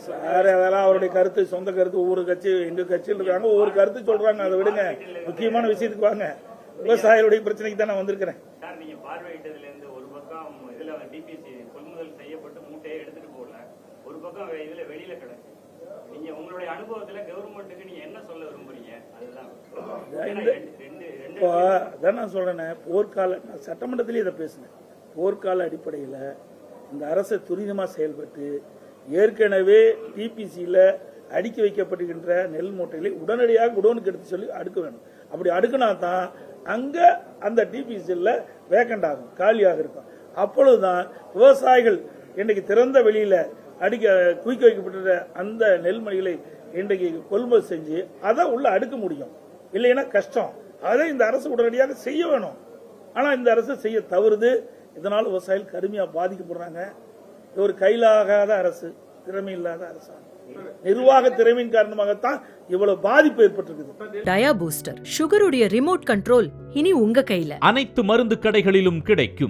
Sir அதெல்லாம் அவருடைய கருத்து, சொந்த கருத்து. ஒவ்வொரு கட்சி எங்க கட்சியில் இருக்காங்க, ஒவ்வொரு கருத்து சொல்றாங்க. அதை விடுங்க, முக்கியமான விஷயத்துக்கு வாங்க. விவசாயிகளுடைய பிரச்சனைக்கு தான் நான் வந்திருக்கிறேன். சார், நீங்க பார்வையிட்டதுல இருந்து ஒரு பக்கம் இதுல டிபிசி கொள்முதல் செய்யப்பட்டு மூட்டையை எடுத்துட்டு போகல, ஒரு பக்கம் இதுல வெளியில கிடக்கு. நீங்க உங்களுடைய அனுபவத்துல கவர்மெண்ட்டுக்கு நீங்க என்ன சொல்ல விரும்புறீங்க? அதுதான் நான் சொல்றேன். போர்க்கால நான் சட்டமன்றத்திலேயே இதை பேசினேன். போர்க்கால அடிப்படையில் இந்த அரசு துரிதமா செயல்பட்டு ஏற்கனவே டிபிசியில அடுக்கி வைக்கப்படுகின்ற நெல் மூட்டைகளை உடனடியாக குடோனுக்கு எடுத்து சொல்லி அடுக்க வேணும். அப்படி அடுக்கினா தான் அங்க அந்த டிபிசியில் வேக்கண்ட் ஆகும், காலியாக இருக்கும். அப்பொழுதுதான் விவசாயிகள் இன்றைக்கு திறந்த வெளியில குவிக்க வைக்கப்பட்ட அந்த நெல்மணிகளை இன்றைக்கு கொள்முதல் செஞ்சு அதை உள்ள அடுக்க முடியும். இல்லைன்னா கஷ்டம். அதை இந்த அரசு உடனடியாக செய்ய வேணும். ஆனா இந்த அரசு செய்ய தவறுது. இதனால் விவசாயிகள் கடுமையா பாதிக்கப்படுறாங்க. இது ஒரு கையிலாகாத அரசு, திறமை இல்லாத அரசாங்கம். நிர்வாக திறமையின் காரணமாகத்தான் இவ்வளவு பாதிப்பு ஏற்பட்டிருக்குது. டயா பூஸ்டர் சுகருடைய ரிமோட் கண்ட்ரோல் இனி உங்க கையில. அனைத்து மருந்து கடைகளிலும் கிடைக்கும்.